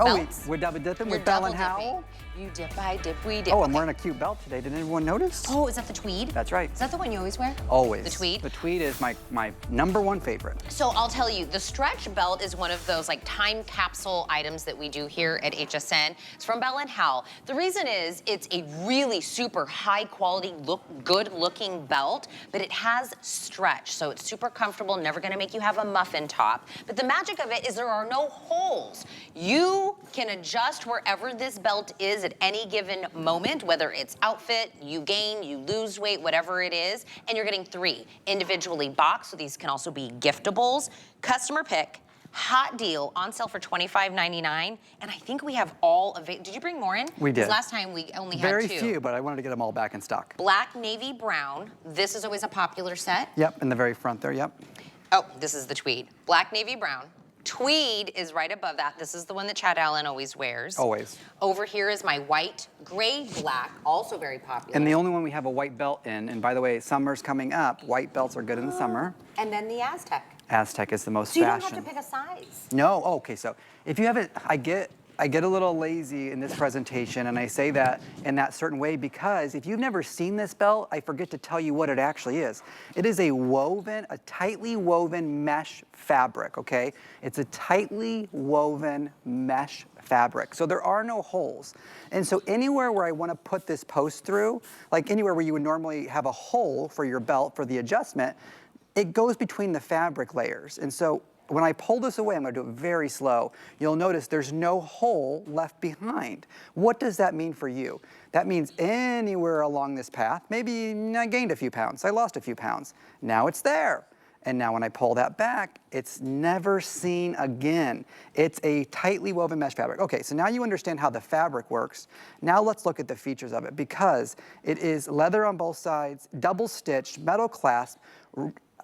belts. We're double dipping with Bell and Howell. You dip, I dip, we dip. Oh, I'm wearing a cute belt today. Did anyone notice? Oh, is that the tweed? That's right. Is that the one you always wear? Always. The tweed? The tweed is my #1 favorite. So I'll tell you, the stretch belt is one of those like time capsule items that we do here at HSN. It's from Bell and Howell. The reason is it's a really super high quality, good looking belt, but it has stretch. So it's super comfortable, never gonna make you have a muffin top. But the magic of it is there are no holes. You can adjust wherever this belt is at any given moment, whether it's outfit, you gain, you lose weight, whatever it is, and you're getting 3 individually boxed, so these can also be giftables. Customer pick, hot deal, on sale for $25.99, and I think we have all of it. Did you bring more in? We did. 'Cause last time we only had 2. Very few, but I wanted to get them all back in stock. Black, navy, brown. This is always a popular set. Yep, in the very front there, yep. Oh, this is the tweed. Black, navy, brown. Tweed is right above that. This is the one that Chad Allen always wears. Always. Over here is my white, gray, black, also very popular. And the only one we have a white belt in, and by the way, summer's coming up. White belts are good in the summer. And then the Aztec. Aztec is the most So you fashion. don't have to pick a size. No, okay, so if you haven't, I get a little lazy in this presentation, and I say that in that certain way because if you've never seen this belt, I forget to tell you what it actually is. It is a tightly woven mesh fabric, okay? It's a tightly woven mesh fabric. So there are no holes. And so anywhere where I want to put this post through, like anywhere where you would normally have a hole for your belt for the adjustment, it goes between the fabric layers. And so when I pull this away, I'm going to do it very slow. You'll notice there's no hole left behind. What does that mean for you? That means anywhere along this path, maybe I gained a few pounds, I lost a few pounds. Now it's there. And now when I pull that back, it's never seen again. It's a tightly woven mesh fabric. Okay, so now you understand how the fabric works. Now let's look at the features of it because it is leather on both sides, double stitched, metal clasp,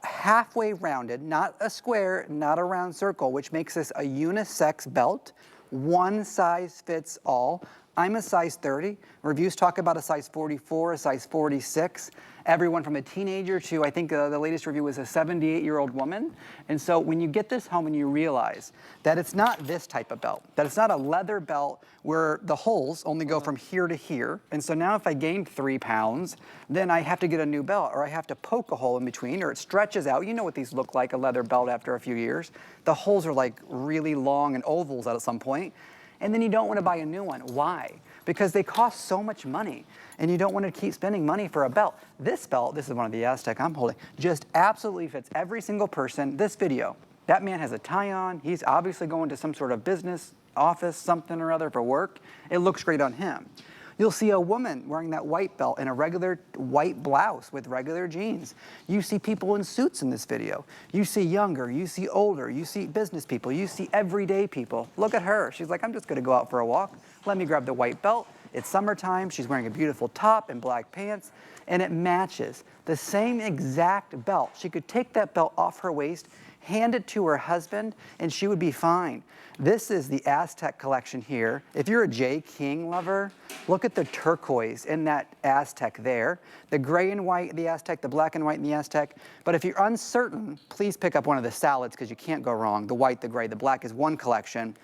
halfway rounded, not a square, not a round circle, which makes this a unisex belt. One size fits all. I'm a size 30. Reviews talk about a size 44, a size 46. Everyone from a teenager to, I think the latest review was a 78-year-old woman. And so when you get this home and you realize that it's not this type of belt, that it's not a leather belt where the holes only go from here to here. And so now if I gained 3 pounds, then I have to get a new belt or I have to poke a hole in between or it stretches out. You know what these look like, a leather belt after a few years. The holes are like really long and ovals at some point. And then you don't want to buy a new one. Why? Because they cost so much money and you don't want to keep spending money for a belt. This belt, this is one of the Aztec I'm holding, just absolutely fits every single person. This video, that man has a tie on. He's obviously going to some sort of business, office, something or other for work. It looks great on him. You'll see a woman wearing that white belt in a regular white blouse with regular jeans. You see people in suits in this video. You see younger, you see older, you see business people, you see everyday people. Look at her. She's like, I'm just gonna go out for a walk. Let me grab the white belt. It's summertime. She's wearing a beautiful top and black pants, and it matches. The same exact belt. She could take that belt off her waist, hand it to her husband, and she would be fine. This is the Aztec collection here. If you're a J. King lover, look at the turquoise in that Aztec there. The gray and white, the Aztec, the black and white in the Aztec. But if you're uncertain, please pick up one of the salads because you can't go wrong. The white, the gray, the black is one collection.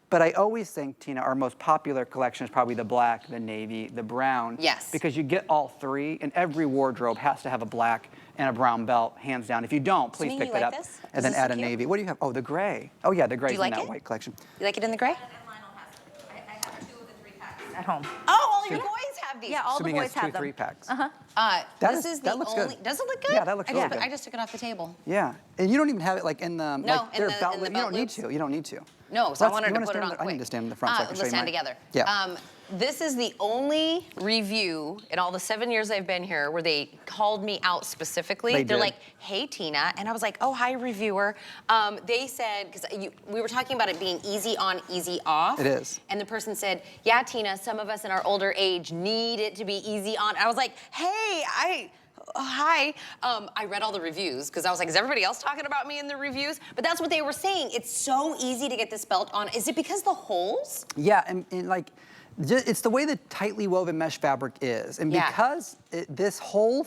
But I always think, Tina, our most popular collection is probably the black, the navy, the brown. Yes. Because you get all 3, and every wardrobe has to have a black and a brown belt, hands down. If you don't, please pick that up and then add a navy. What do you have? Oh, the gray. Oh yeah, the gray's in that white collection. You like it in the gray? I have 2 of the 3 packs at home. Oh, all your boys have these. Yeah, all the boys have them. 3 packs. This is the looks only. good. Does it look good? Yeah, that looks really good. I just took it off the table. Yeah, and you don't even have it like in the No, in the you belt don't need loops. to. You don't need to. No, so I wanted to put it on quick. I need to stand in the front so I can show let's you stand mine. together. Yeah. This is the only review in all the 7 years I've been here where they called me out specifically. They're did. like, hey, Tina. And I was like, oh, hi, reviewer. They said, because we were talking about it being easy on, easy off. It is. And the person said, yeah, Tina, some of us in our older age need it to be easy on. And I was like, hey, hi. I read all the reviews because I was like, is everybody else talking about me in the reviews? But that's what they were saying. It's so easy to get this belt on. Is it because the holes? Yeah, and like, it's the way the tightly woven mesh fabric is. And because this whole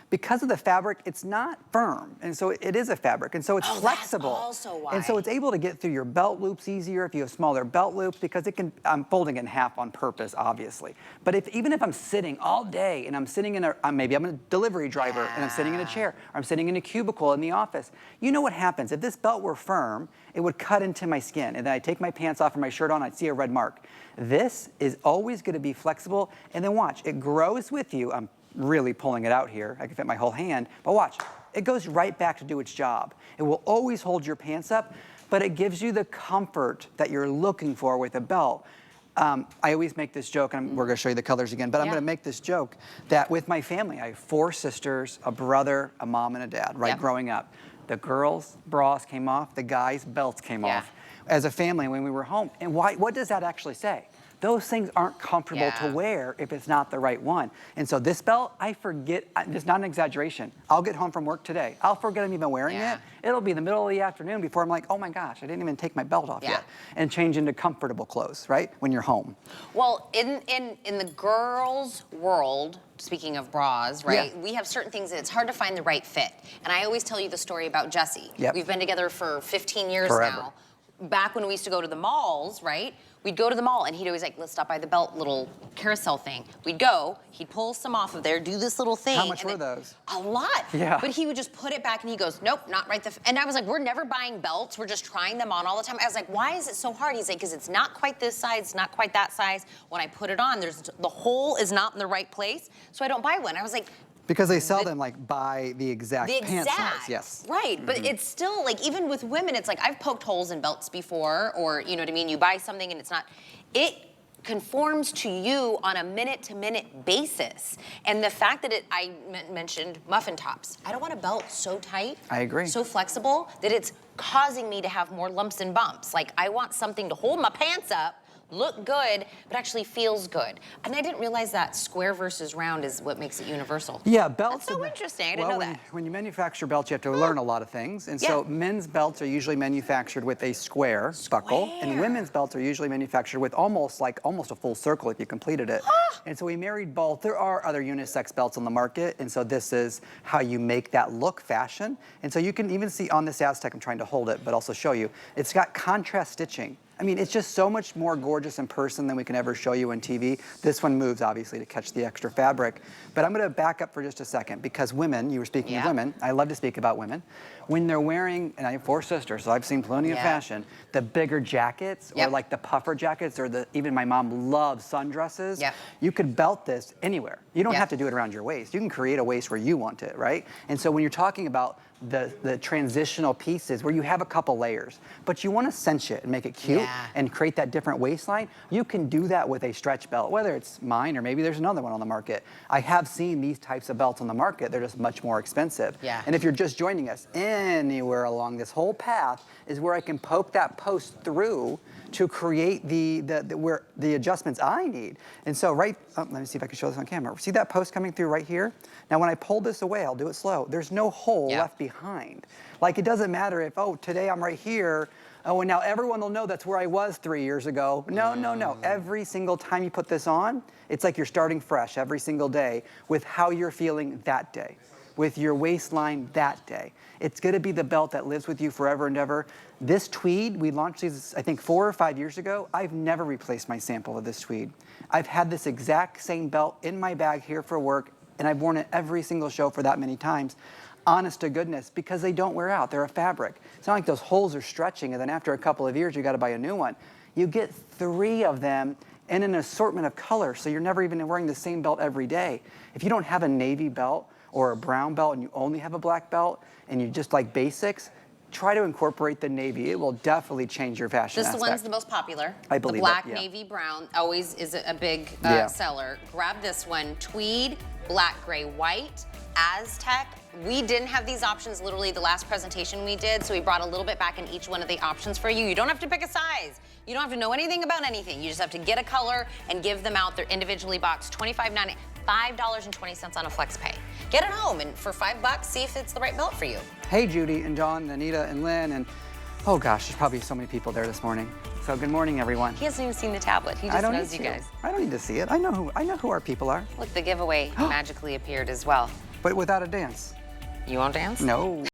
because of the fabric, it's not firm. And so it is a fabric. And so it's flexible. That's also why. And so it's able to get through your belt loops easier if you have smaller belt loops, because it can, I'm folding it in half on purpose, obviously. But even if I'm sitting all day and I'm sitting in maybe I'm a delivery driver and I'm sitting in a chair, or I'm sitting in a cubicle in the office, you know what happens? If this belt were firm, it would cut into my skin. And then I take my pants off or my shirt on, I'd see a red mark. This is always gonna be flexible. And then watch, it grows with you. I'm really pulling it out here. I can fit my whole hand, but watch, it goes right back to do its job. It will always hold your pants up, but it gives you the comfort that you're looking for with a belt. I always make this joke, and we're gonna show you the colors again, but I'm gonna make this joke that with my family, I have 4 sisters, a brother, a mom, and a dad, right, growing up. The girls' bras came off, the guys' belts came off. As a family when we were home. And what does that actually say? Those things aren't comfortable to wear if it's not the right one. And so this belt, I forget, it's not an exaggeration. I'll get home from work today. I'll forget I'm even wearing it. It'll be the middle of the afternoon before I'm like, oh my gosh, I didn't even take my belt off yet. And change into comfortable clothes, right? When you're home. Well, in the girls' world, speaking of bras, right? We have certain things that it's hard to find the right fit. And I always tell you the story about Jesse. We've been together for 15 years now. Back when we used to go to the malls, right? We'd go to the mall and he'd always like, let's stop by the belt little carousel thing. We'd go, he'd pull some off of there, do this little thing. How much were those? A lot. But he would just put it back and he goes, nope, not right. And I was like, we're never buying belts. We're just trying them on all the time. I was like, why is it so hard? He's like, because it's not quite this size, it's not quite that size. When I put it on, the hole is not in the right place, so I don't buy one. I was like, because they sell them like by the exact pant size, Right, but it's still like, even with women, it's like, I've poked holes in belts before, or you know what I mean? You buy something and it's not, it conforms to you on a minute-to-minute basis. And the fact that I mentioned muffin tops. I don't want a belt so tight. I agree. So flexible that it's causing me to have more lumps and bumps. Like, I want something to hold my pants up, look good, but actually feels good. And I didn't realize that square versus round is what makes it universal. Yeah, belts. That's so interesting, I didn't know that. When you manufacture belts, you have to learn a lot of things. And so men's belts are usually manufactured with a square buckle, and women's belts are usually manufactured with almost a full circle if you completed it. And so we married both. There are other unisex belts on the market, and so this is how you make that look fashion. And so you can even see on this Aztec, I'm trying to hold it, but also show you, it's got contrast stitching. I mean, it's just so much more gorgeous in person than we can ever show you on TV. This one moves, obviously, to catch the extra fabric. But I'm gonna back up for just a second, because women, you were speaking of women, I love to speak about women. When they're wearing, and I have 4 sisters, so I've seen plenty of fashion, the bigger jackets, or like the puffer jackets, or even my mom loves sundresses, you could belt this anywhere. You don't have to do it around your waist. You can create a waist where you want it, right? And so when you're talking about the transitional pieces where you have a couple layers, but you want to cinch it and make it cute and create that different waistline, you can do that with a stretch belt, whether it's mine or maybe there's another one on the market. I have seen these types of belts on the market. They're just much more expensive. And if you're just joining us, anywhere along this whole path is where I can poke that post through to create the adjustments I need. And so let me see if I can show this on camera. See that post coming through right here? Now when I pull this away, I'll do it slow. There's no hole left behind. Like, it doesn't matter if, oh, today I'm right here, oh, and now everyone will know that's where I was 3 years ago. No, no, no. Every single time you put this on, it's like you're starting fresh every single day with how you're feeling that day, with your waistline that day. It's gonna be the belt that lives with you forever and ever. This tweed, we launched these, I think, 4 or 5 years ago. I've never replaced my sample of this tweed. I've had this exact same belt in my bag here for work, and I've worn it every single show for that many times. Honest to goodness, because they don't wear out. They're a fabric. It's not like those holes are stretching, and then after a couple of years, you gotta buy a new one. You get 3 of them in an assortment of colors, so you're never even wearing the same belt every day. If you don't have a navy belt or a brown belt and you only have a black belt and you just like basics, try to incorporate the navy. It will definitely change your fashion aspect. This one's the most popular. I believe the black, it, navy, brown always is a big seller. Grab this one, tweed, black, gray, white, Aztec. We didn't have these options literally the last presentation we did, so we brought a little bit back in each one of the options for you. You don't have to pick a size. You don't have to know anything about anything. You just have to get a color and give them out. They're individually boxed, $25.90, $5.20 on a flex pay. Get it home, and for $5, see if it's the right belt for you. Hey, Judy and Dawn and Anita and Lynn, and oh gosh, there's probably so many people there this morning. So good morning, everyone. He hasn't even seen the tablet. He just knows you guys. I don't need to see it. I know who our people are. Look, the giveaway magically appeared as well. but without a dance. You won't dance? No.